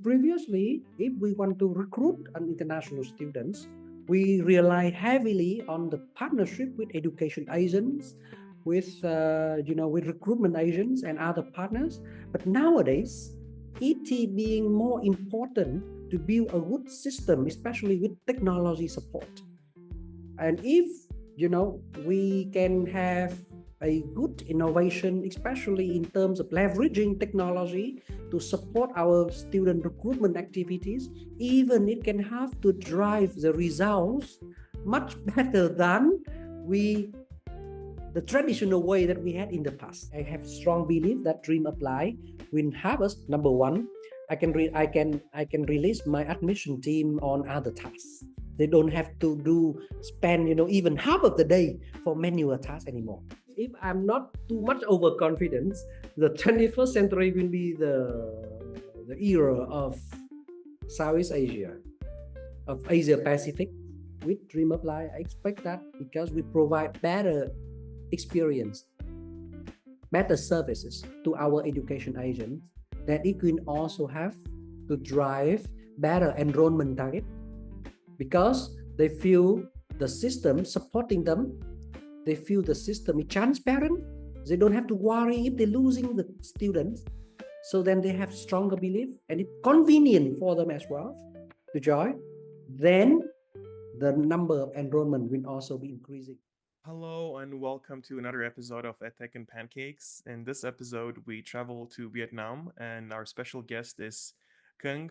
previously, if we want to recruit an international students, we rely heavily on the partnership with education agents, with with recruitment agents and other partners. But nowadays, it being more important to build a good system, especially with technology support. And if we can have a good innovation, especially in terms of leveraging technology to support our student recruitment activities, even it can have to drive the results much better than the traditional way that we had in the past. I have strong belief that DreamApply will have us. Number one, I can release my admission team on other tasks. They don't have to spend even half of the day for manual tasks anymore. If I'm not too much overconfident, the 21st century will be the era of Southeast Asia, of Asia Pacific. With DreamApply, I expect that because we provide better experience, better services to our education agents, that it will also have to drive better enrollment target, because they feel the system supporting them, they feel the system is transparent, they don't have to worry if they're losing the students. So then they have stronger belief, and it's convenient for them as well to join. Then the number of enrollment will also be increasing. Hello and welcome to another episode of EdTech and Pancakes. In this episode, we travel to Vietnam, and our special guest is Cuong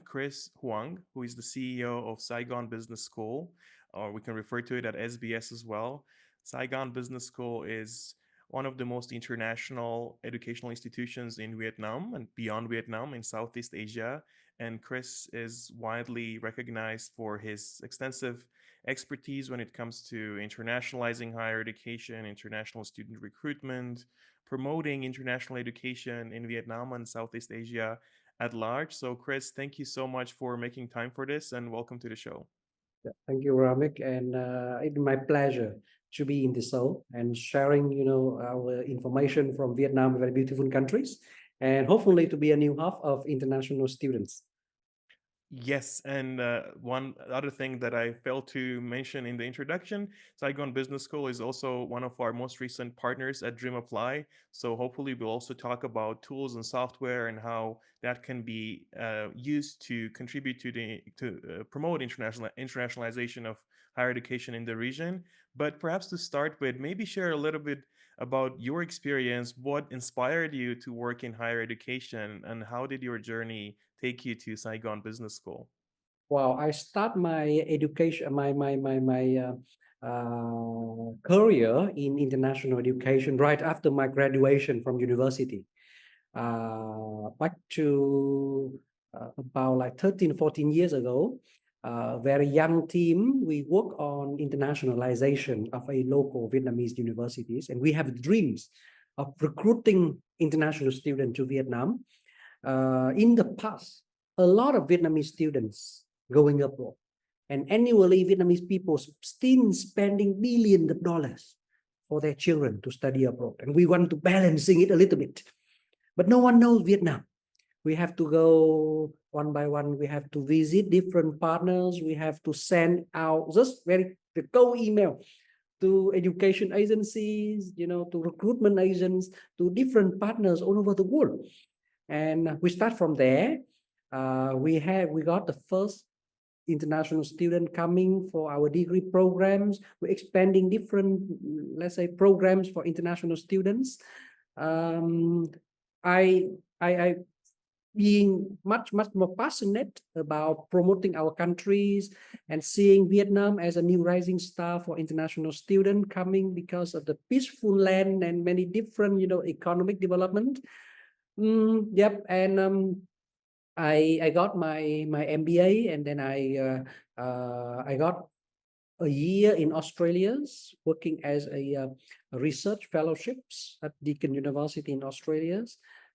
Hoang, who is the CEO of Saigon Business School, or we can refer to it as SBS as well. Saigon Business School is one of the most international educational institutions in Vietnam and beyond Vietnam in Southeast Asia. And Chris is widely recognized for his extensive expertise when it comes to internationalizing higher education, international student recruitment, promoting international education in Vietnam and Southeast Asia at large. So, Chris, thank you so much for making time for this and welcome to the show. Yeah, thank you, Ramik, and it's my pleasure to be in the show and sharing, our information from Vietnam, very beautiful countries, and hopefully to be a new hub of international students. Yes, and one other thing that I failed to mention in the introduction, Saigon Business School is also one of our most recent partners at DreamApply. So hopefully we'll also talk about tools and software and how that can be used to contribute to promote internationalization of higher education in the region. But perhaps to start with, maybe share a little bit about your experience, what inspired you to work in higher education, and how did your journey take you to Saigon Business School? Wow, I start my education, career in international education right after my graduation from university. Back to about like 13, 14 years ago, very young team, we work on internationalization of a local Vietnamese universities, and we have dreams of recruiting international students to Vietnam. In the past, a lot of Vietnamese students going abroad, and annually Vietnamese people still spending billions of dollars for their children to study abroad, and we want to balancing it a little bit, but no one knows Vietnam. We have to go one by one. We have to visit different partners. We have to send out just the cold email to education agencies, to recruitment agents, to different partners all over the world. And we start from there. We got the first international student coming for our degree programs. We're expanding different, let's say, programs for international students. I being much more passionate about promoting our countries and seeing Vietnam as a new rising star for international students coming because of the peaceful land and many different economic development. Yep, and I got my MBA, and then I got a year in Australia working as a research fellowships at Deakin University in Australia.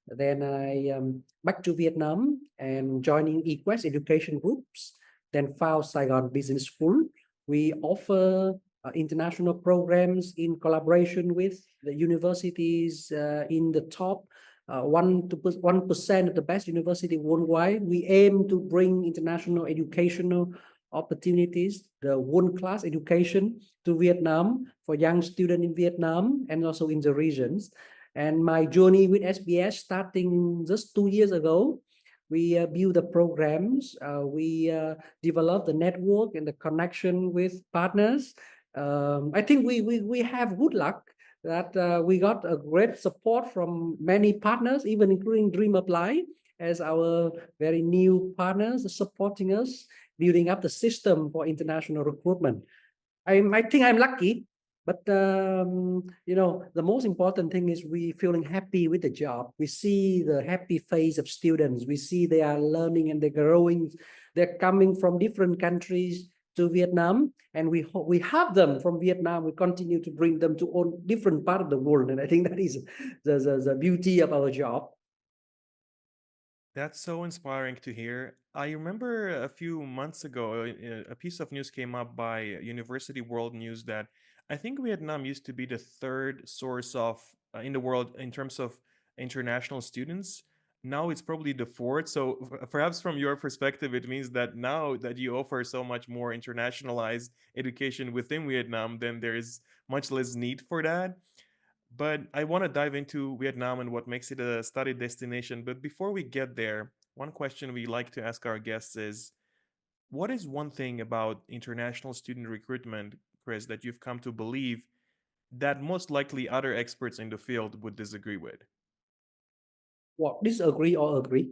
Then I back to Vietnam and joining 𝐒𝐞𝐠𝐬𝐞𝐬 education groups. Then found Saigon Business School. We offer international programs in collaboration with the universities in the top 1% of the best university worldwide. We aim to bring international educational opportunities, the world-class education to Vietnam for young students in Vietnam and also in the regions. And my journey with SBS starting just 2 years ago, we build the programs, we develop the network and the connection with partners. I think we have good luck that we got a great support from many partners, even including DreamApply as our very new partners supporting us, building up the system for international recruitment. I think I'm lucky, but the most important thing is we feeling happy with the job. We see the happy face of students. We see they are learning and they're growing. They're coming from different countries to Vietnam, and we have them from Vietnam. We continue to bring them to all different part of the world, and I think that is the beauty of our job. That's so inspiring to hear. I remember a few months ago, a piece of news came up by University World News that I think Vietnam used to be the third source of in the world in terms of international students. Now it's probably the fourth. So perhaps from your perspective, it means that now that you offer so much more internationalized education within Vietnam, then there is much less need for that. But I want to dive into Vietnam and what makes it a study destination. But before we get there, one question we like to ask our guests is, what is one thing about international student recruitment, Chris, that you've come to believe that most likely other experts in the field would disagree with? What, disagree or agree?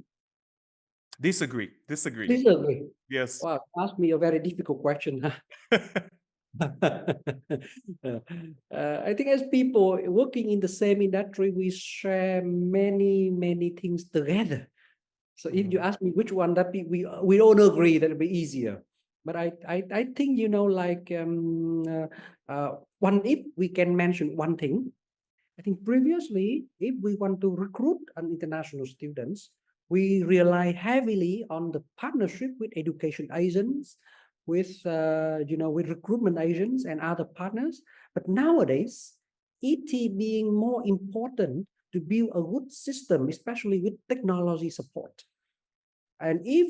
Disagree. Disagree. Disagree. Yes. Wow, ask me a very difficult question. I think as people working in the same industry, we share many things together. So if you ask me which one that we all agree that it'll be easier. But I think one, if we can mention one thing, I think previously, if we want to recruit an international students, we rely heavily on the partnership with education agents, with recruitment agents and other partners. But nowadays, it being more important to build a good system, especially with technology support. And if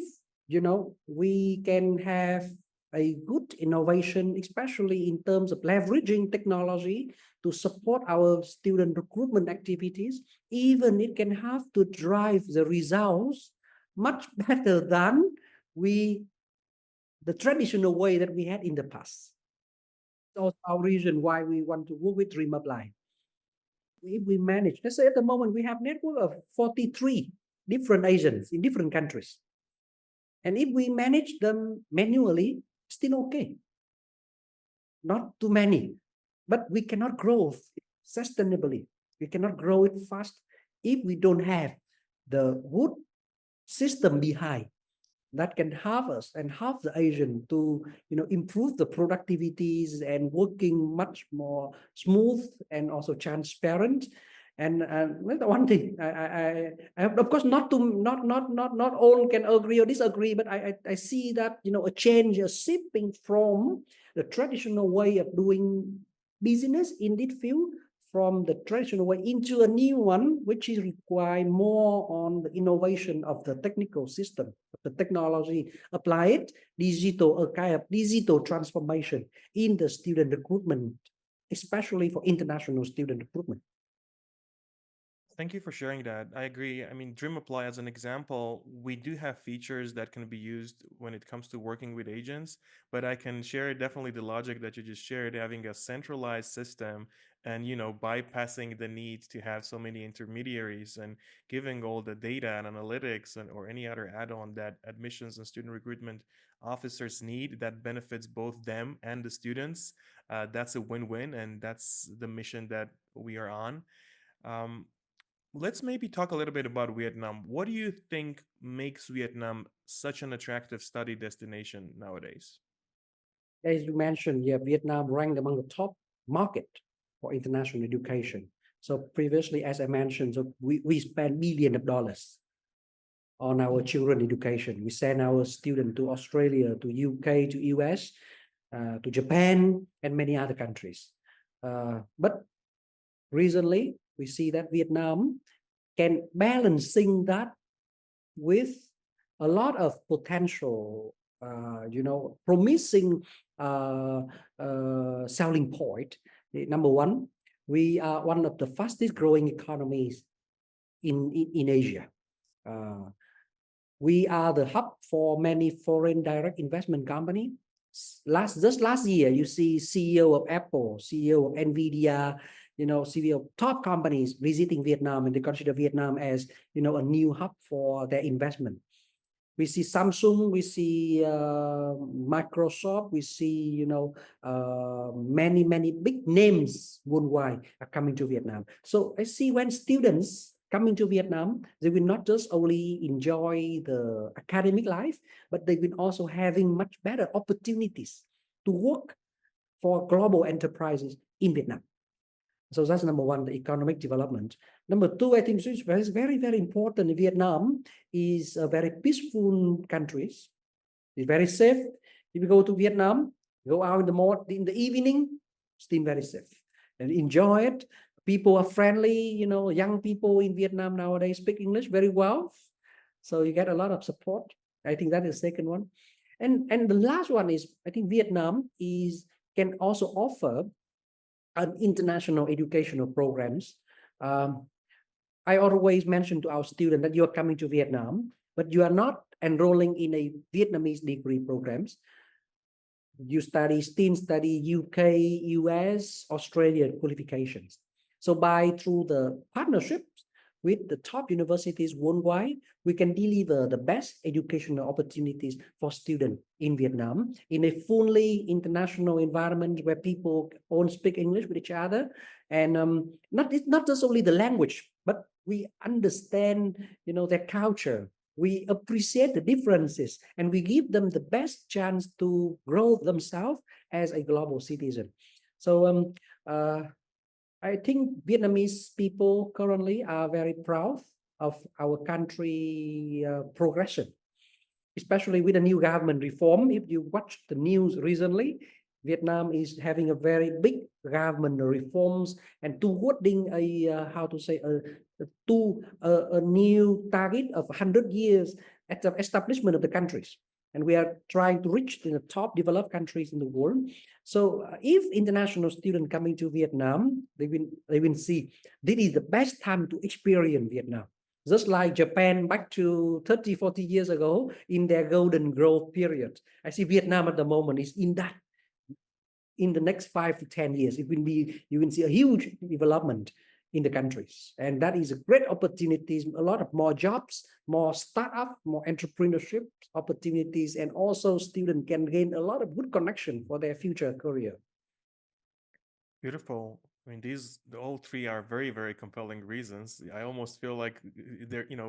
we can have a good innovation, especially in terms of leveraging technology to support our student recruitment activities, even it can have to drive the results much better than the traditional way that we had in the past. That's our reason why we want to work with DreamApply. If we manage, let's say at the moment we have network of 43 different agents in different countries. And if we manage them manually, still okay. Not too many, but we cannot grow sustainably. We cannot grow it fast if we don't have the good system behind that can help us and help the agent to improve the productivities and working much more smooth and also transparent. And the one thing I of course not all can agree or disagree, but I see that a change, a shifting from the traditional way of doing business in this field, from the traditional way into a new one, which is require more on the innovation of the technical system, the technology, apply it, a kind of digital transformation in the student recruitment, especially for international student recruitment. Thank you for sharing that. I agree. I mean, DreamApply, as an example, we do have features that can be used when it comes to working with agents, but I can share definitely the logic that you just shared, having a centralized system and, bypassing the need to have so many intermediaries and giving all the data and analytics or any other add-on that admissions and student recruitment officers need that benefits both them and the students. That's a win-win, and that's the mission that we are on. Um, Let's maybe talk a little bit about Vietnam. What do you think makes Vietnam such an attractive study destination nowadays? As you mentioned, yeah, Vietnam ranked among the top market for international education. So previously, as I mentioned, so we spend millions of dollars on our children education. We send our students to Australia, to UK, to US, to Japan, and many other countries. But recently, we see that Vietnam can balancing that with a lot of potential, promising selling point. Number one, we are one of the fastest growing economies in Asia. We are the hub for many foreign direct investment companies. Just last year, you see CEO of Apple, CEO of Nvidia, CEO of top companies visiting Vietnam, and they consider Vietnam as a new hub for their investment. We see Samsung, we see Microsoft, we see many big names worldwide are coming to Vietnam. So I see when students coming to Vietnam, they will not just only enjoy the academic life, but they will also having much better opportunities to work for global enterprises in Vietnam. So that's number one, the economic development. Number two, I think is very, very important. Vietnam is a very peaceful country. It's very safe. If you go to Vietnam, go out in the evening, still very safe and enjoy it. People are friendly, young people in Vietnam nowadays speak English very well. So you get a lot of support. I think that is the second one. And the last one is, I think Vietnam can also offer an international educational programs. I always mention to our students that you are coming to Vietnam, but you are not enrolling in a Vietnamese degree programs. You still study UK, US, Australia qualifications. So through the partnerships with the top universities worldwide, we can deliver the best educational opportunities for students in Vietnam in a fully international environment where people all speak English with each other. And not just only the language, but we understand, their culture. We appreciate the differences and we give them the best chance to grow themselves as a global citizen. So I think Vietnamese people currently are very proud of our country progression, especially with the new government reform. If you watch the news recently, Vietnam is having a very big government reforms and towards a new target of 100 years at the establishment of the countries. And we are trying to reach the top developed countries in the world. So if international students coming to Vietnam, they will see this is the best time to experience Vietnam. Just like Japan back to 30, 40 years ago in their golden growth period. I see Vietnam at the moment is in the next 5 to 10 years, you will see a huge development in the countries. And that is a great opportunities, a lot of more jobs, more startup, more entrepreneurship opportunities, and also students can gain a lot of good connection for their future career. Beautiful. I mean, all three are very, very compelling reasons. I almost feel like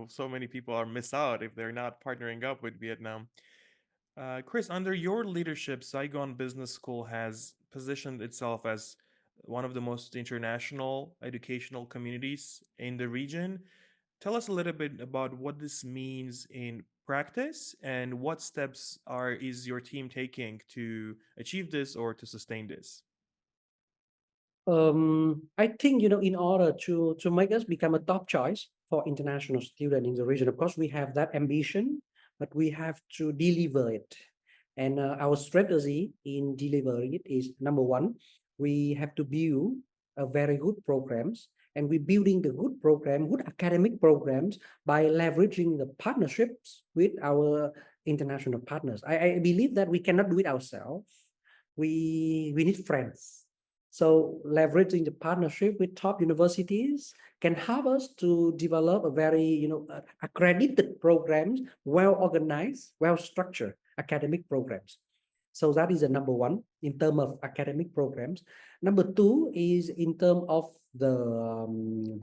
so many people are miss out if they're not partnering up with Vietnam. Chris, under your leadership, Saigon Business School has positioned itself as one of the most international educational communities in the region. Tell us a little bit about what this means in practice and what steps is your team taking to achieve this or to sustain this? I think, in order to make us become a top choice for international students in the region, of course, we have that ambition, but we have to deliver it. And our strategy in delivering it is, number one, we have to build a very good programs, and we're building the good academic programs by leveraging the partnerships with our international partners. I believe that we cannot do it ourselves. We need friends. So leveraging the partnership with top universities can help us to develop a very, accredited programs, well organized, well structured academic programs. So that is the number one in terms of academic programs. Number two is in terms of the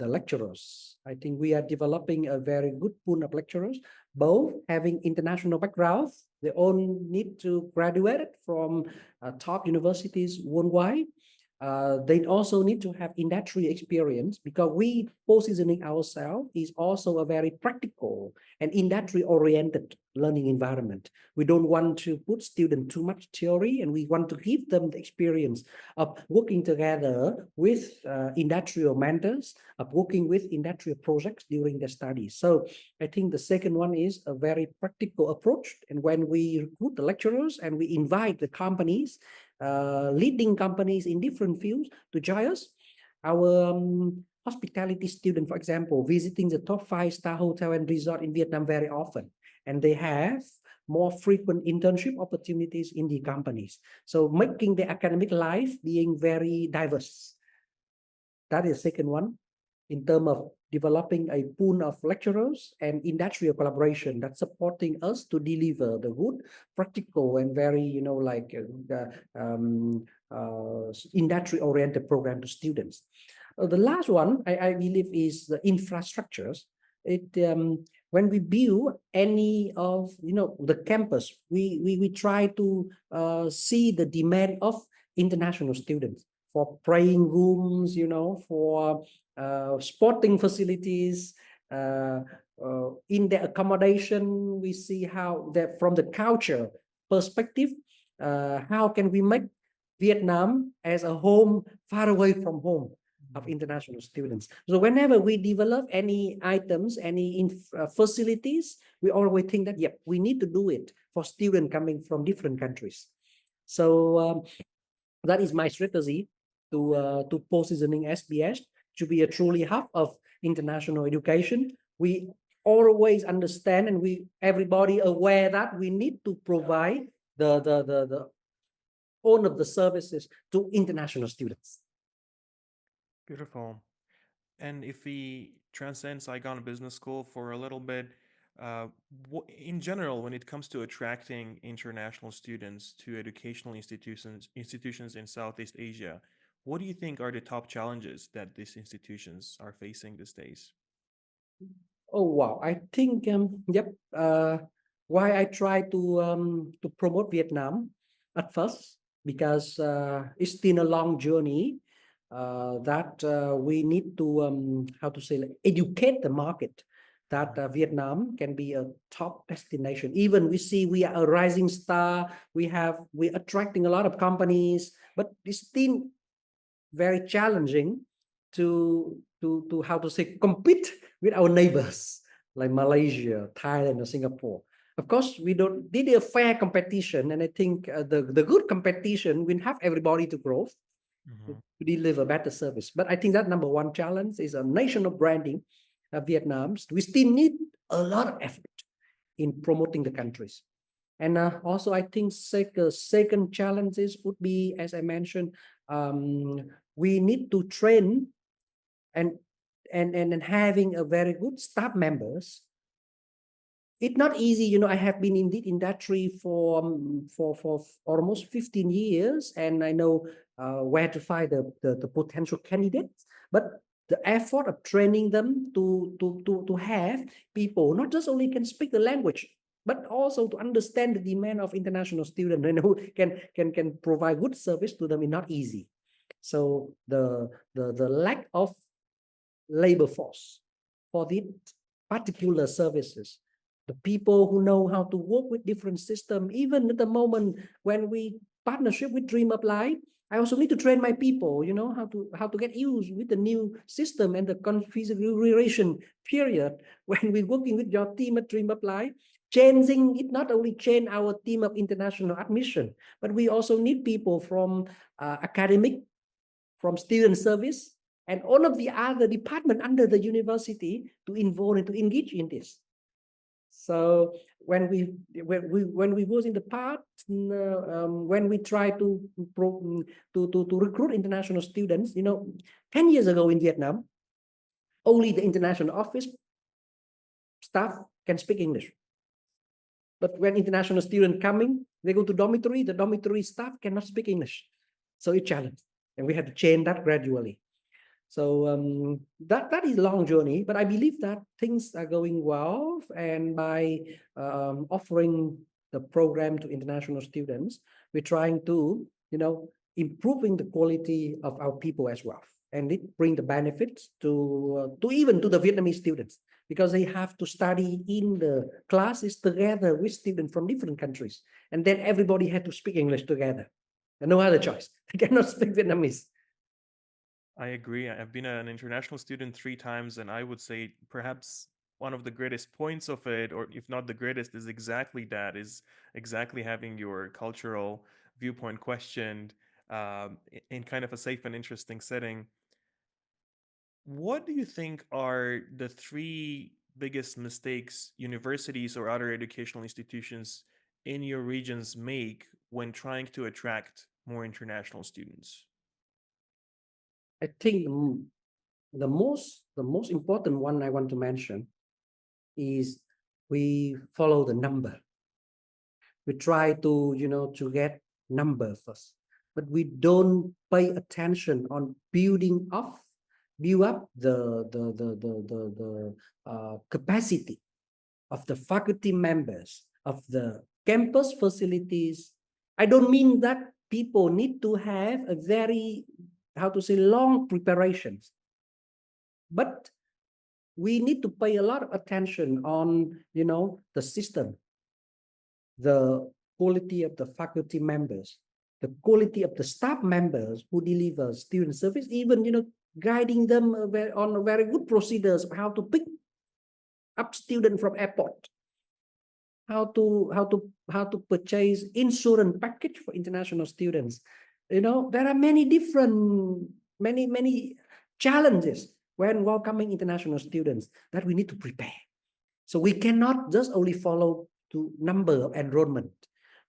lecturers. I think we are developing a very good pool of lecturers, both having international backgrounds. They all need to graduate from top universities worldwide. They also need to have industry experience because we positioning ourselves is also a very practical and industry oriented learning environment. We don't want to put students too much theory, and we want to give them the experience of working together with industrial mentors, of working with industrial projects during their studies. So I think the second one is a very practical approach. And when we recruit the lecturers and we invite the companies, leading companies in different fields to join us, our hospitality student, for example, visiting the top 5-star hotel and resort in Vietnam very often, and they have more frequent internship opportunities in the companies. So making the academic life being very diverse. That is second one, in terms of developing a pool of lecturers and industrial collaboration that's supporting us to deliver the good, practical, and very, industry-oriented program to students. The last one, I believe, is the infrastructures. When we build any of the campus, we try to see the demand of international students for praying rooms, for sporting facilities, in the accommodation. We see how that from the culture perspective, how can we make Vietnam as a home far away from home of international students. So whenever we develop any items, any facilities, we always think that, yep, we need to do it for students coming from different countries. So that is my strategy to positioning SBS to be a truly hub of international education. We always understand, and everybody aware that we need to provide the all of the services to international students. Beautiful. And if we transcend Saigon Business School for a little bit, in general, when it comes to attracting international students to educational institutions in Southeast Asia, what do you think are the top challenges that these institutions are facing these days? Oh wow! I think yep. Why I try to promote Vietnam at first, because it's been a long journey that we need to how to say, like, educate the market that Vietnam can be a top destination. Even we see we are a rising star. We're attracting a lot of companies, but it's still very challenging to how to say, compete with our neighbors like Malaysia, Thailand, or Singapore. Of course, we don't did a fair competition, and I think the good competition will have everybody to grow, to deliver better service. But I think that number one challenge is a national branding of Vietnam. We still need a lot of effort in promoting the countries. And also, I think second challenges would be, as I mentioned, we need to train and having a very good staff members. It's not easy, I have been in the industry for almost 15 years, and I know where to find the potential candidates. But the effort of training them to have people not just only can speak the language, but also to understand the demand of international students and who can provide good service to them is not easy. So the lack of labor force for the particular services, the people who know how to work with different systems. Even at the moment when we partnership with DreamApply, I also need to train my people, how to get used with the new system and the configuration period. When we're working with your team at DreamApply, changing it not only change our team of international admission, but we also need people from academic, from student service, and all of the other department under the university to involve and to engage in this. So when we was in the past, when we try to recruit international students, 10 years ago in Vietnam, only the international office staff can speak English. But when international students coming, they go to dormitory, the dormitory staff cannot speak English. So it's challenge, and we had to change that gradually. So that is a long journey, but I believe that things are going well. And by offering the program to international students, we're trying to, improving the quality of our people as well. and it bring the benefits to even to the Vietnamese students, because they have to study in the classes together with students from different countries, and then everybody had to speak English together, and no other choice. They cannot speak Vietnamese. I agree. I've been an international student 3 times, and I would say perhaps one of the greatest points of it, or if not the greatest, is exactly that, is exactly having your cultural viewpoint questioned in kind of a safe and interesting setting. What do you think are the three biggest mistakes universities or other educational institutions in your regions make when trying to attract more international students? I think the most important one I want to mention is we follow the number. We try to to get number first, but we don't pay attention on build up the capacity of the faculty members, of the campus facilities. I don't mean that people need to have a very, how to say, long preparations, but we need to pay a lot of attention on the system, the quality of the faculty members, the quality of the staff members who deliver student service, even guiding them on a very good procedures of how to pick up student from airport, how to purchase insurance package for international students. There are many different, many challenges when welcoming international students that we need to prepare. So we cannot just only follow to number of enrollment.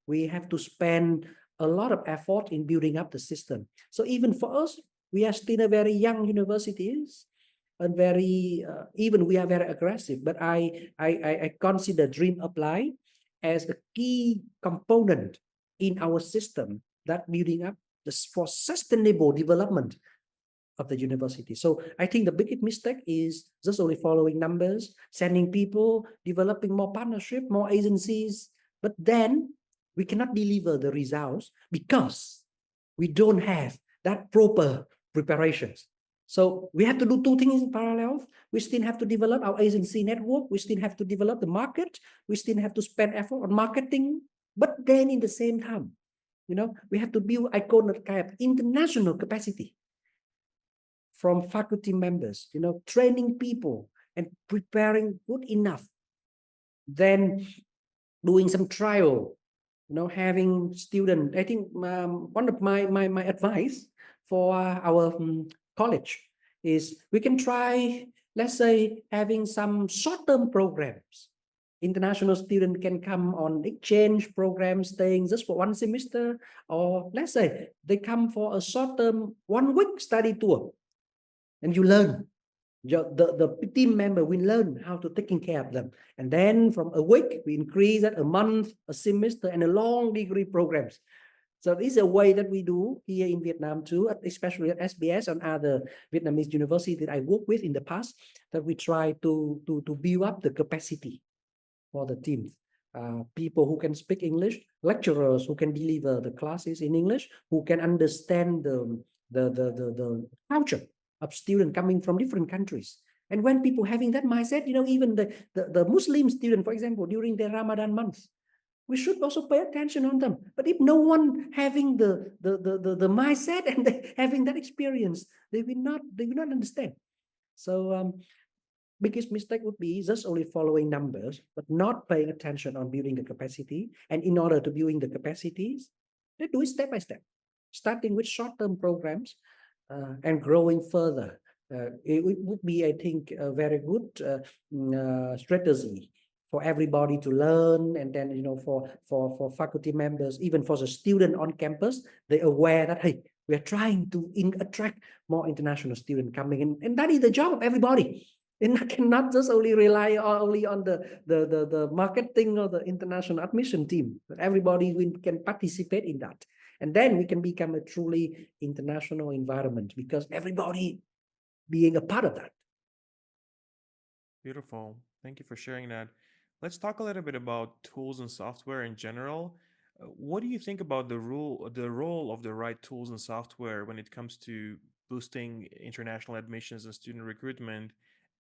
We have to spend a lot of effort in building up the system. So even for us, we are still a very young universities, and very even we are very aggressive. But I consider DreamApply as a key component in our system that building up this for sustainable development of the university. So I think the biggest mistake is just only following numbers, sending people, developing more partnership, more agencies, but then we cannot deliver the results because we don't have that proper preparations. So we have to do two things in parallel. We still have to develop our agency network. We still have to develop the market. We still have to spend effort on marketing. But then in the same time, we have to build iconic kind of international capacity from faculty members, training people and preparing good enough. Then doing some trial, having student. I think one of my advice for our college is we can try, let's say, having some short-term programs. International student can come on exchange program, staying just for one semester, or let's say they come for a short-term 1 week study tour, and you learn. The team member will learn how to taking care of them, and then from a week we increase that a month, a semester, and a long degree programs. So this is a way that we do here in Vietnam too, especially at SBS and other Vietnamese universities that I worked with in the past, that we try to build up the capacity for the teams. People who can speak English, lecturers who can deliver the classes in English, who can understand the culture of students coming from different countries. And when people having that mindset, even the Muslim student, for example, during their Ramadan month, we should also pay attention on them. But if no one having the mindset and having that experience, they will not understand. So biggest mistake would be just only following numbers, but not paying attention on building the capacity. And in order to building the capacities, they do it step by step, starting with short-term programs and growing further. It would be, I think, a very good strategy for everybody to learn, and then for faculty members, even for the student on campus, they are aware that hey, we are trying to attract more international students coming in, and that is the job of everybody. And I cannot just only rely only on the marketing or the international admission team, but everybody can participate in that. And then we can become a truly international environment because everybody being a part of that. Beautiful. Thank you for sharing that. Let's talk a little bit about tools and software in general. What do you think about the role of the right tools and software when it comes to boosting international admissions and student recruitment?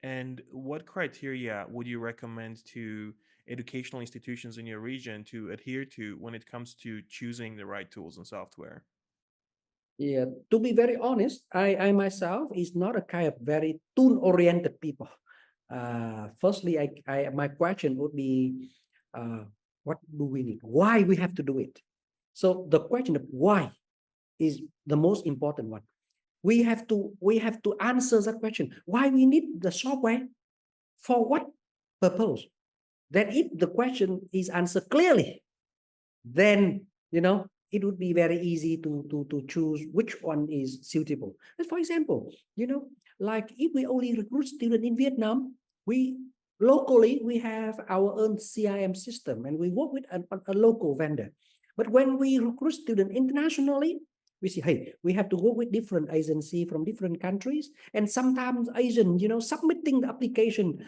And what criteria would you recommend to educational institutions in your region to adhere to when it comes to choosing the right tools and software? Yeah, to be very honest, I myself is not a kind of very tool-oriented people. Firstly, my question would be, what do we need? Why we have to do it? So the question of why is the most important one. We have to answer that question. Why we need the software? For what purpose? Then if the question is answered clearly, then it would be very easy to choose which one is suitable. And for example, like if we only recruit students in Vietnam, we locally we have our own CIM system and we work with a local vendor. But when we recruit students internationally, we see, hey, we have to work with different agency from different countries, and sometimes Asian, submitting the application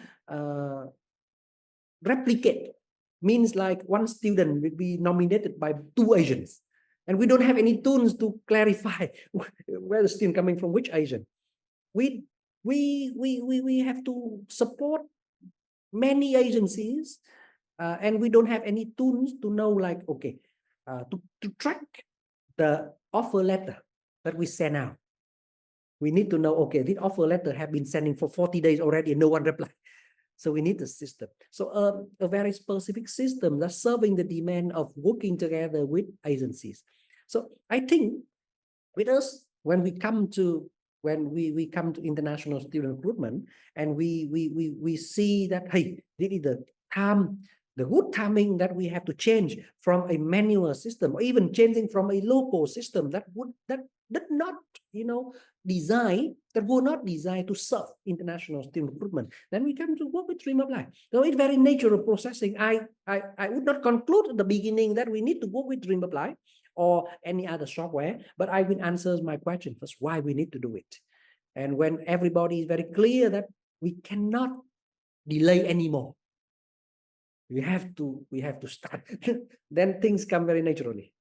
replicate means like one student will be nominated by two Asians, and we don't have any tools to clarify where the student coming from, which Asian. We we we we, we have to support many agencies, and we don't have any tools to know, like, okay, to track the offer letter that we send out. We need to know, okay, this offer letter have been sending for 40 days already and no one replied. So we need a system. So a very specific system that's serving the demand of working together with agencies. So I think with us, when we come to international student recruitment, and we see that, hey, this is the good timing that we have to change from a manual system, or even changing from a local system that did not, design that were not designed to serve international student recruitment. Then we come to work with DreamApply. So it's very natural processing. I would not conclude at the beginning that we need to work with DreamApply or any other software, but I will answer my question first, why we need to do it. And when everybody is very clear that we cannot delay anymore, we have to start. Then things come very naturally.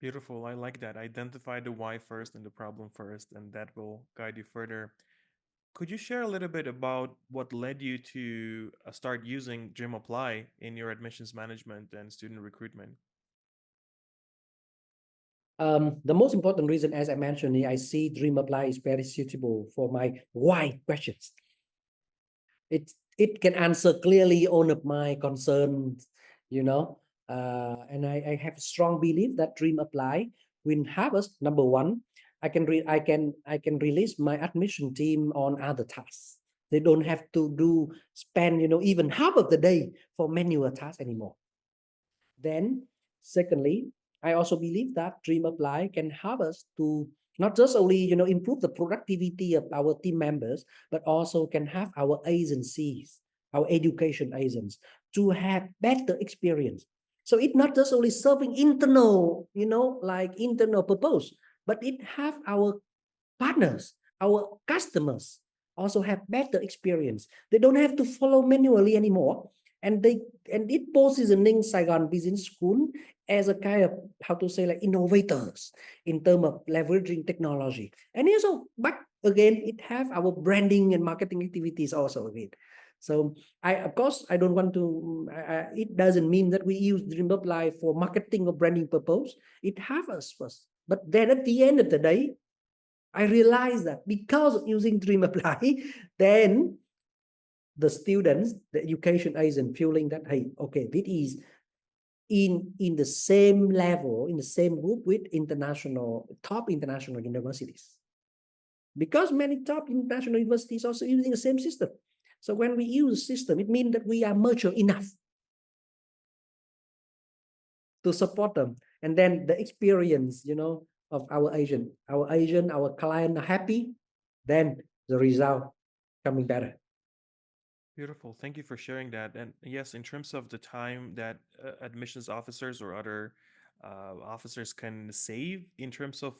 Beautiful. I like that. Identify the why first and the problem first, and that will guide you further. Could you share a little bit about what led you to start using DreamApply in your admissions management and student recruitment? The most important reason, as I mentioned, I see DreamApply is very suitable for my why questions. It can answer clearly all of my concerns, and I have a strong belief that DreamApply will have us. Number one, I can release my admission team on other tasks. They don't have to spend even half of the day for manual tasks anymore. Then, secondly, I also believe that DreamApply can help us to not just only improve the productivity of our team members, but also can have our agencies, our education agents, to have better experience. So it's not just only serving internal, like internal purpose, but it have our partners, our customers also have better experience. They don't have to follow manually anymore. And it positioning Saigon Business School as a kind of, how to say, like innovators in terms of leveraging technology. And also, but again, it have our branding and marketing activities also again. So of course, I don't want to. It doesn't mean that we use DreamApply for marketing or branding purpose. It have us first, but then at the end of the day, I realized that because of using DreamApply, then the students, the education agent feeling that, hey, okay, this is in the same level, in the same group with top international universities. Because many top international universities also using the same system. So when we use system, it means that we are mature enough to support them. And then the experience, of our client are happy, then the result coming better. Beautiful. Thank you for sharing that. And yes, in terms of the time that admissions officers or other officers can save in terms of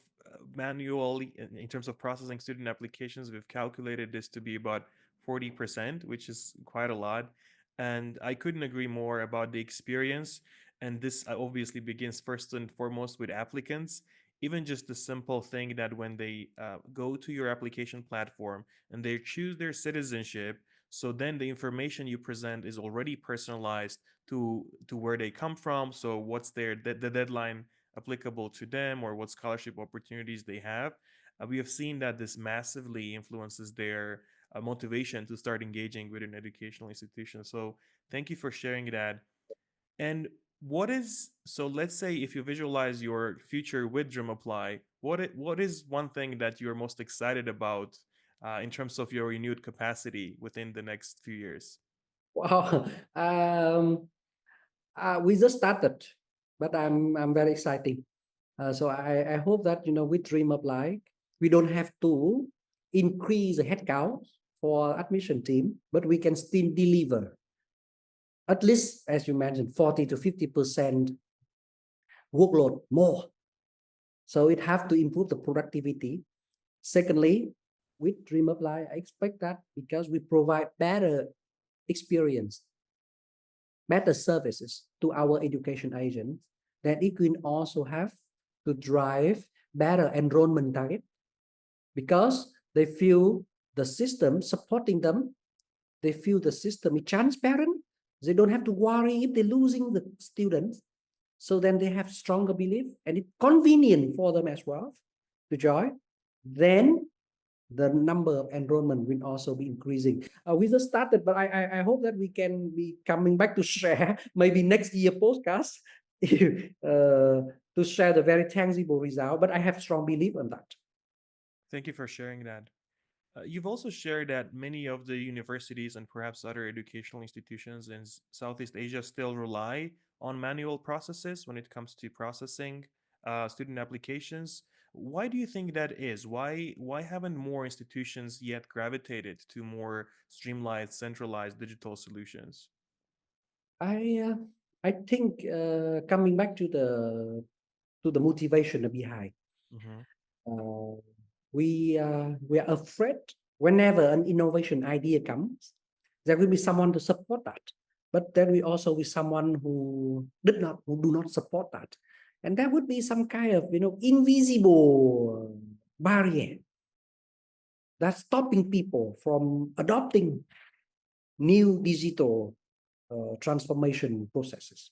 manually, in terms of processing student applications, we've calculated this to be about 40%, which is quite a lot. And I couldn't agree more about the experience. And this obviously begins first and foremost with applicants. even just the simple thing that when they go to your application platform and they choose their citizenship, so then the information you present is already personalized to where they come from. So what's the deadline applicable to them, or what scholarship opportunities they have. We have seen that this massively influences their motivation to start engaging with an educational institution. So thank you for sharing that. And what is, so let's say if you visualize your future with DreamApply, what is one thing that you're most excited about in terms of your renewed capacity within the next few years? Wow. We just started, but I'm very excited. So I hope that with DreamApply, we don't have to increase the headcount for admission team, but we can still deliver at least, as you mentioned, 40 to 50% workload more. So it have to improve the productivity. Secondly, with DreamApply, I expect that because we provide better experience, better services to our education agents, that it will also have to drive better enrollment target because they feel the system supporting them. They feel the system is transparent. They don't have to worry if they're losing the students. So then they have stronger belief and it's convenient for them as well to join. Then the number of enrollment will also be increasing. We just started, but I hope that we can be coming back to share maybe next year podcast to share the very tangible result. But I have strong belief on that. Thank you for sharing that. You've also shared that many of the universities and perhaps other educational institutions in Southeast Asia still rely on manual processes when it comes to processing student applications. Why do you think that is? Why haven't more institutions yet gravitated to more streamlined, centralized digital solutions? I uh, I think coming back to the motivation behind. Hmm. Uh, we are afraid whenever an innovation idea comes, there will be someone to support that, but there will also be someone who do not support that, and there would be some kind of invisible barrier that's stopping people from adopting new digital transformation processes.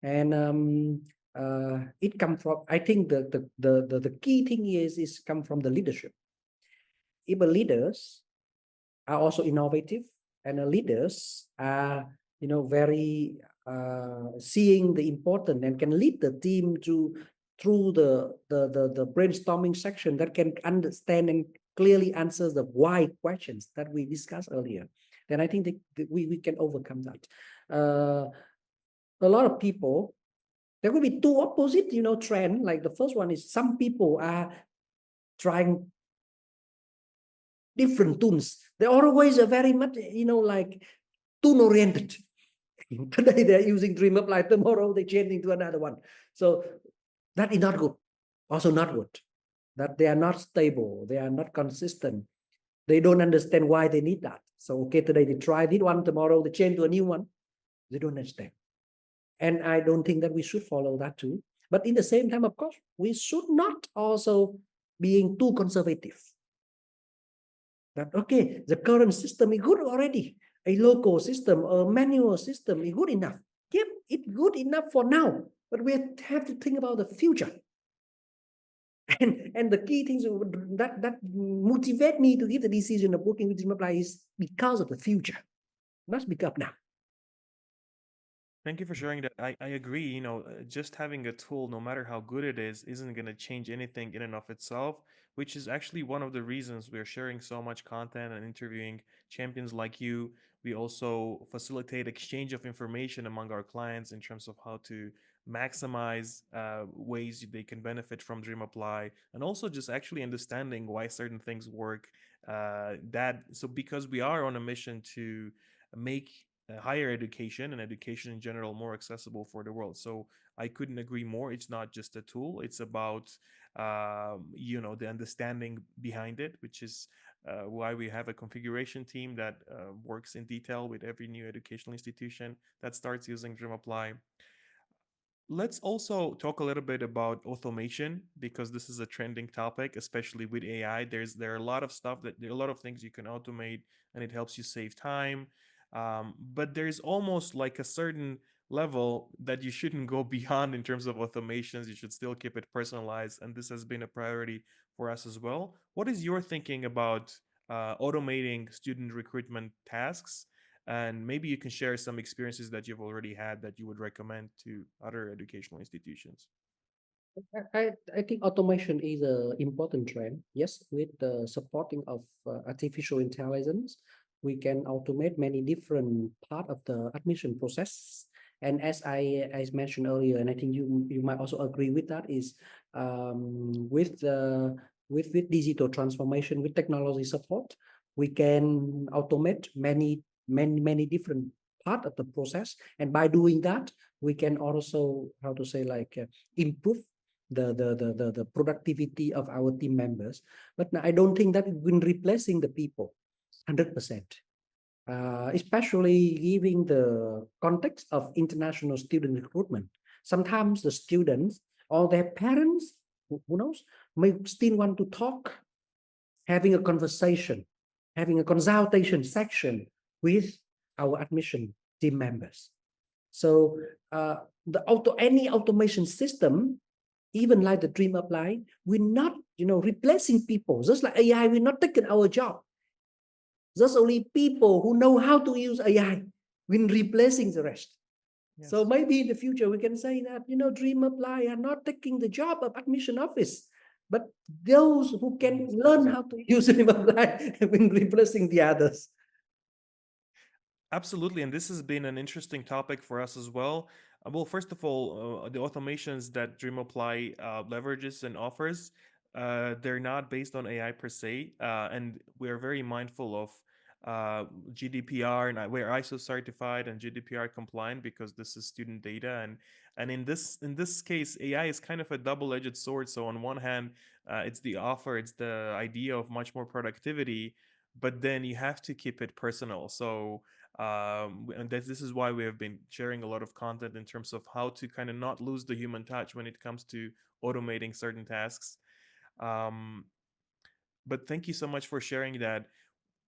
And it come from, I think the key thing is come from the leadership. If the leaders are also innovative and the leaders are very seeing the important and can lead the team to through the brainstorming section that can understand and clearly answers the why questions that we discussed earlier, then I think that we can overcome that. A lot of people, there will be two opposite trend. Like the first one is some people are trying different tunes. They always are very much like tune oriented. Today they're using DreamApply, tomorrow they changing to another one. So that is not good. Also not good. That they are not stable, they are not consistent, they don't understand why they need that. So okay, today they try this one, tomorrow they change to a new one. They don't understand. And I don't think that we should follow that too. But in the same time, of course, we should not also being too conservative. That okay, the current system is good already. A local system, a manual system is good enough. Yep, it's good enough for now, but we have to think about the future. And the key things that motivate me to give the decision of working with DreamApply is because of the future, not because of now. Thank you for sharing that. I agree. Just having a tool, no matter how good it is, isn't going to change anything in and of itself, which is actually one of the reasons we're sharing so much content and interviewing champions like you. We also facilitate exchange of information among our clients in terms of how to maximize ways they can benefit from DreamApply, and also just actually understanding why certain things work. Because we are on a mission to make higher education and education in general more accessible for the world. So I couldn't agree more. It's not just a tool; it's about the understanding behind it, which is why we have a configuration team that works in detail with every new educational institution that starts using DreamApply. Let's also talk a little bit about automation because this is a trending topic, especially with AI. There are a lot of stuff that there are a lot of things you can automate, and it helps you save time. But there's almost like a certain level that you shouldn't go beyond in terms of automations. You should still keep it personalized, and this has been a priority for us as well. What is your thinking about automating student recruitment tasks? And maybe you can share some experiences that you've already had that you would recommend to other educational institutions. I think automation is an important trend. Yes, with the supporting of artificial intelligence, we can automate many different part of the admission process. And as mentioned earlier, and I think you might also agree with that, is with the with digital transformation, with technology support, we can automate many different part of the process. And by doing that, we can also, how to say, like improve the productivity of our team members. But I don't think that it will replacing the people 100%. Especially giving the context of international student recruitment. Sometimes the students or their parents, who knows, may still want to talk, having a conversation, having a consultation section with our admission team members. So any automation system, even like the DreamApply, we're not, replacing people. Just like AI, we're not taking our job. Just only people who know how to use AI, we're replacing the rest. Yes. So maybe in the future we can say that, DreamApply are not taking the job of admission office, but those who can learn how to use DreamApply have been replacing the others. Absolutely, and this has been an interesting topic for us as well. Well, first of all, the automations that DreamApply leverages and offers, they're not based on AI per se, and we're very mindful of GDPR, and we're ISO certified and GDPR compliant because this is student data, and in this case, AI is kind of a double-edged sword. So on one hand, it's the offer, it's the idea of much more productivity, but then you have to keep it personal. So and this is why we have been sharing a lot of content in terms of how to kind of not lose the human touch when it comes to automating certain tasks. um, but thank you so much for sharing that.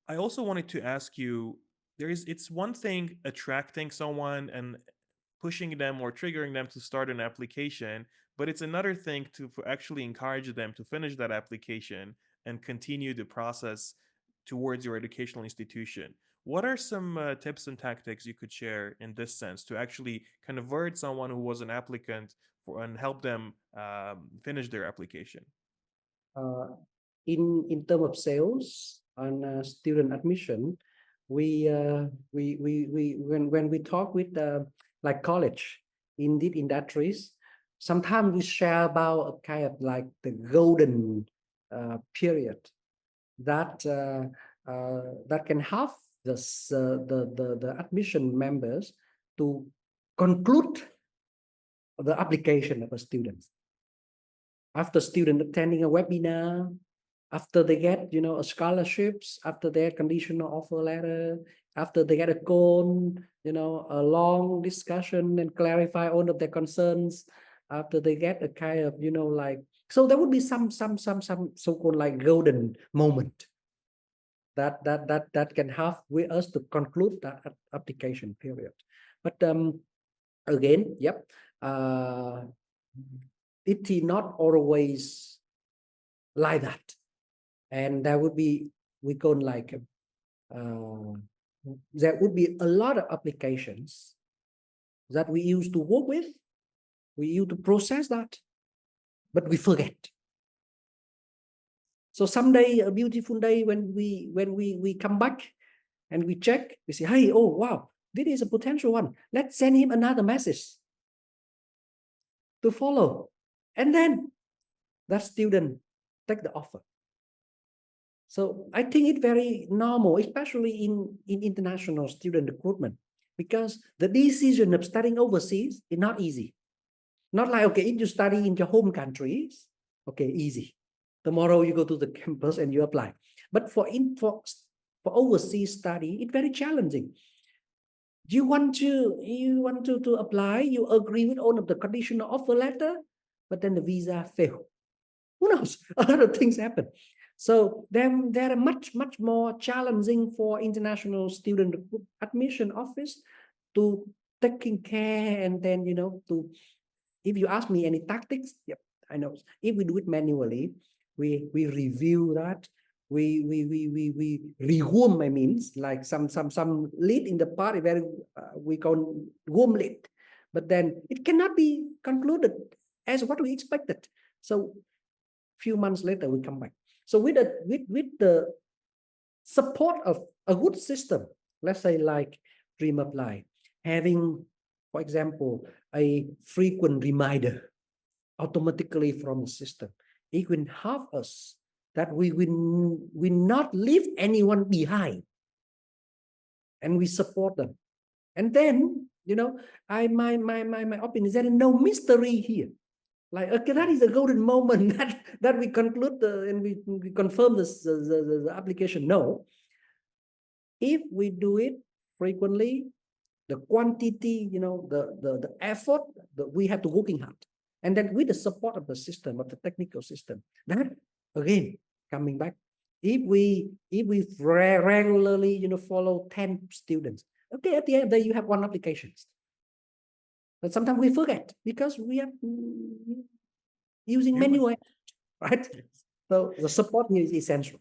I also wanted to ask you, it's one thing attracting someone and pushing them or triggering them to start an application, but it's another thing to actually encourage them to finish that application and continue the process towards your educational institution. What are some tips and tactics you could share in this sense to actually convert someone who was an applicant and help them finish their application? uh, in terms of sales and student admission, we when we talk with like college, indeed industries, sometimes we share about a kind of like the golden period that that can help the admission members to conclude the application of a student after student attending a webinar, after they get a scholarships, after their conditional offer letter, after they get a call, a long discussion and clarify all of their concerns, after they get a kind of like, so there would be some so-called like golden moment that can help with us to conclude that application period. But again, yep, it is not always like that, and there would be, we call like there would be a lot of applications that we used to work with, we used to process that, but we forget. So someday, a beautiful day, when we come back and we check, we say, hey, oh wow, this is a potential one, let's send him another message to follow, and then that student take the offer. So I think it's very normal, especially in international student recruitment, because the decision of studying overseas is not easy. Not like, okay, if you study in your home countries, okay, easy. Tomorrow you go to the campus and you apply. But for overseas study, it's very challenging. you want to apply, you agree with all of the conditional offer letter, but then the visa fail. Who knows? A lot of things happen. So they're much more challenging for international student admission office to taking care, and then to, if you ask me any tactics, yep, I know. If we do it manually, we review that. We rehome, I means like some lead in the part where we call home lead, but then it cannot be concluded as what we expected. So few months later we come back. So with the support of a good system, let's say like DreamApply, having, for example, a frequent reminder automatically from the system, it will help us that we will not leave anyone behind, and we support them. And then my opinion is there is no mystery here. Like, okay, that is a golden moment that we conclude and we confirm the application. No, if we do it frequently, the quantity, the effort that we have to working hard, and then with the support of the system, of the technical system, that again coming back, if we regularly follow 10 students, okay, at the end of the day you have one application, but sometimes we forget because we are using Human. manual, right? So the support here is essential.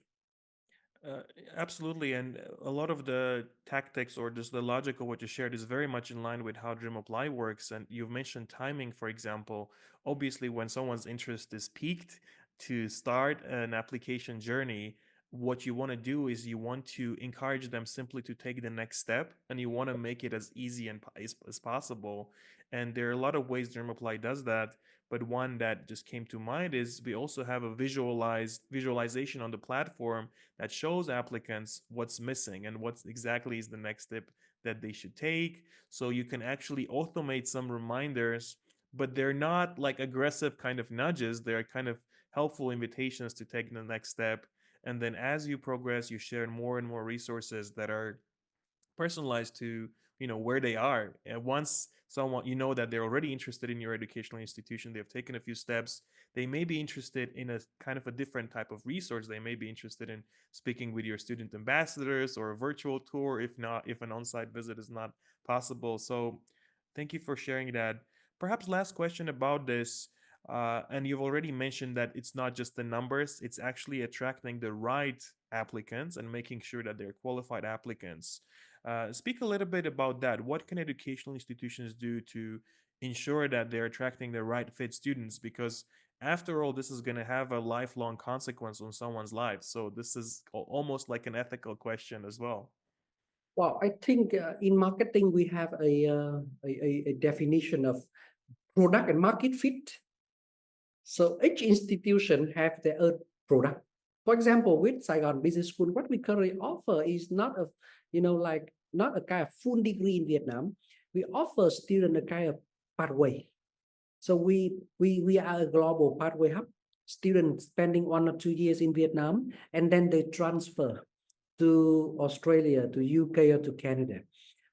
Uh, Absolutely, and a lot of the tactics or just the logic of what you shared is very much in line with how DreamApply works. And you've mentioned timing, for example. Obviously, when someone's interest is peaked to start an application journey, what you want to do is you want to encourage them simply to take the next step, and you want to make it as easy and as possible. And there are a lot of ways DreamApply does that. But one that just came to mind is we also have a visualization on the platform that shows applicants what's missing and what exactly is the next step that they should take. So you can actually automate some reminders, but they're not like aggressive kind of nudges. They're kind of helpful invitations to take the next step. And then as you progress, you share more and more resources that are personalized to where they are. And once someone that they're already interested in your educational institution, they've taken a few steps, they may be interested in a kind of a different type of resource. They may be interested in speaking with your student ambassadors or a virtual tour, if an on-site visit is not possible. So thank you for sharing that. Perhaps last question about this, and you've already mentioned that it's not just the numbers, it's actually attracting the right applicants and making sure that they're qualified applicants. Speak a little bit about that. What can educational institutions do to ensure that they're attracting the right fit students? Because after all, this is going to have a lifelong consequence on someone's life. So this is almost like an ethical question as well. Well, I think in marketing we have a definition of product and market fit. So each institution have their own product. For example, with Saigon Business School, what we currently offer is not like not a kind of full degree in Vietnam. We offer student a kind of pathway. So we are a global pathway hub. Students spending 1 or 2 years in Vietnam, and then they transfer to Australia, to UK, or to Canada.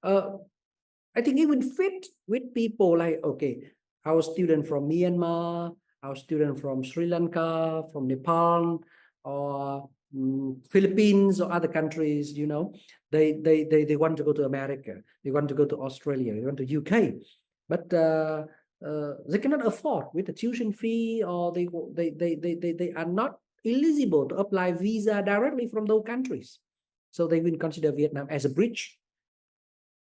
I think it would fit with people like, okay, our student from Myanmar, our student from Sri Lanka, from Nepal, or Philippines or other countries, they want to go to America, they want to go to Australia, they want to UK, but they cannot afford with the tuition fee, or they are not eligible to apply visa directly from those countries. So they will consider Vietnam as a bridge.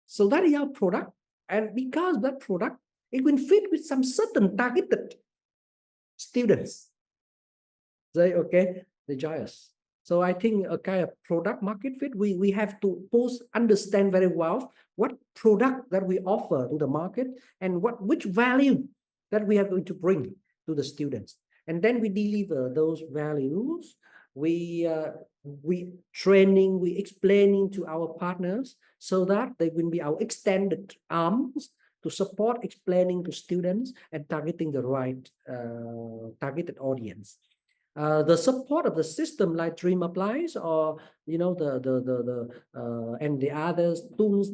So that is our product. And because that product, it will fit with some certain targeted students. They, okay, they join us. So I think a kind of product market fit, we have to both understand very well what product that we offer to the market and which value that we are going to bring to the students. And then we deliver those values. We training, we explaining to our partners so that they will be our extended arms to support explaining to students and targeting the right targeted audience. The support of the system like DreamApply or and the other tools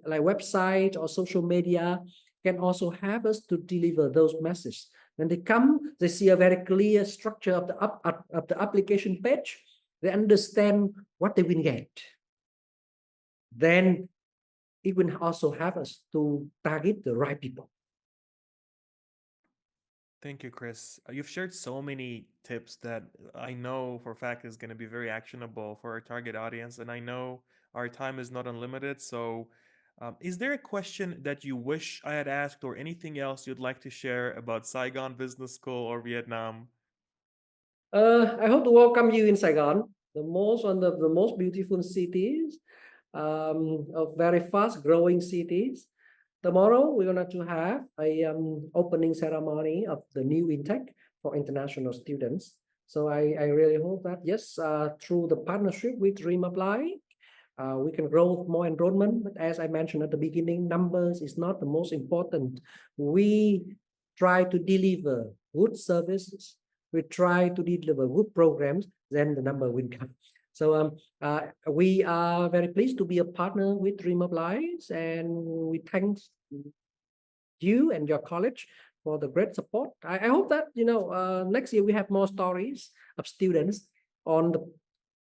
like website or social media can also have us to deliver those messages. When they come, they see a very clear structure of the application page. They understand what they will get. Then it will also have us to target the right people. Thank you, Chris. You've shared so many tips that I know for a fact is going to be very actionable for our target audience. And I know our time is not unlimited. So, is there a question that you wish I had asked or anything else you'd like to share about Saigon Business School or Vietnam? I hope to welcome you in Saigon, one of the most beautiful cities, of very fast growing cities. Tomorrow we're going to have a opening ceremony of the new intake for international students. So I really hope that yes, through the partnership with DreamApply, we can grow more enrollment. But as I mentioned at the beginning, numbers is not the most important. We try to deliver good services. We try to deliver good programs. Then the number will come. So we are very pleased to be a partner with DreamApply, and we thank you and your college for the great support. I hope that next year we have more stories of students on the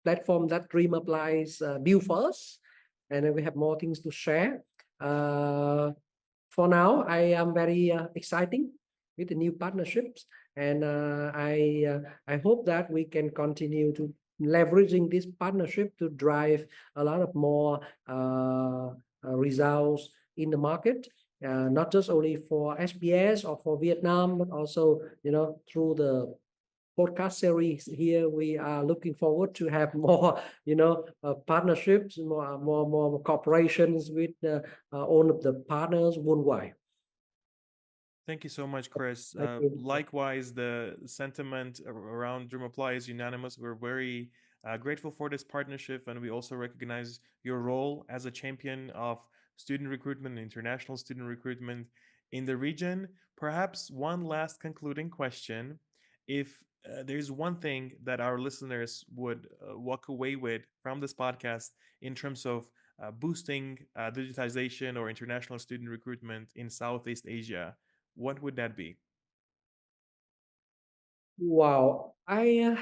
platform that DreamApply built for us, and then we have more things to share. For now, I am very exciting with the new partnerships, and I hope that we can continue to leveraging this partnership to drive a lot of more results in the market. Not just only for SBS or for Vietnam, but also through the podcast series here, we are looking forward to have more partnerships, more cooperations with all of the partners worldwide. Thank you so much, Chris. Thank you. Likewise, the sentiment around DreamApply is unanimous. We're very grateful for this partnership, and we also recognize your role as a champion of student recruitment, international student recruitment in the region. Perhaps one last concluding question. If there's one thing that our listeners would walk away with from this podcast in terms of boosting digitization or international student recruitment in Southeast Asia, what would that be? Wow, I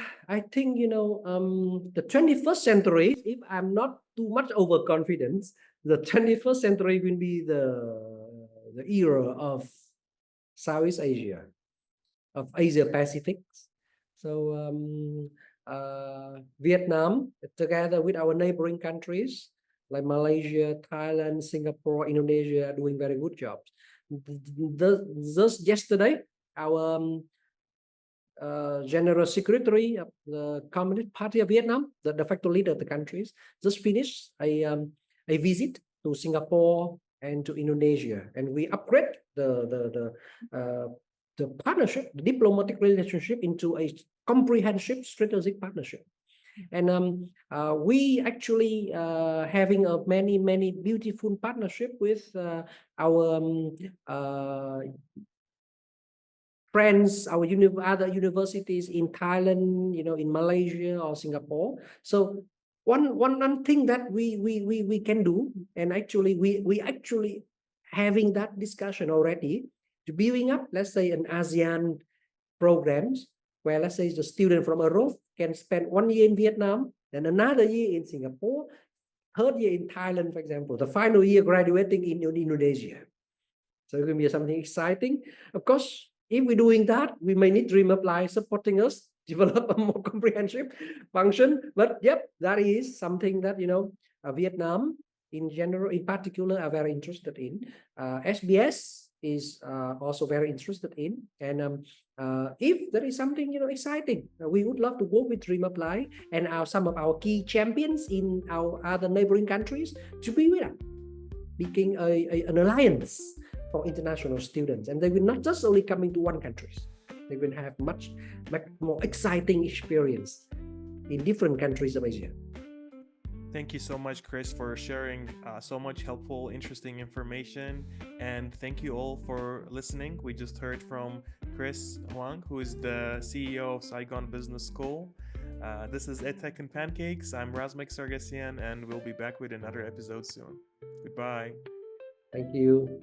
think the 21st century. If I'm not too much overconfident, the 21st century will be the era of Southeast Asia, of Asia Pacific. So Vietnam, together with our neighboring countries like Malaysia, Thailand, Singapore, Indonesia, are doing very good jobs. Just yesterday, our General Secretary of the Communist Party of Vietnam, the de facto leader of the countries, just finished a visit to Singapore and to Indonesia, and we upgrade the partnership, the diplomatic relationship, into a comprehensive strategic partnership. And we actually having a many beautiful partnership with our friends, our other universities in Thailand, in Malaysia or Singapore. So one thing that we can do, and actually we actually having that discussion already, to building up, let's say, an ASEAN programs where, let's say, the student from Europe can spend 1 year in Vietnam, then another year in Singapore, third year in Thailand, for example, the final year graduating in Indonesia. So it will be something exciting. Of course, if we're doing that, we may need DreamApply supporting us develop a more comprehensive function. But yep, that is something that Vietnam in general, in particular, are very interested in. SBS is also very interested in, and if there is something exciting, we would love to work with DreamApply and some of our key champions in our other neighboring countries to be with us, making an alliance for international students, and they will not just only coming to one country. They will have much more exciting experience in different countries of Asia. Thank you so much, Chris, for sharing so much helpful, interesting information. And thank you all for listening. We just heard from Chris Hoang, who is the CEO of Saigon Business School. This is EdTech and Pancakes. I'm Razmik Sargassian, and we'll be back with another episode soon. Goodbye. Thank you.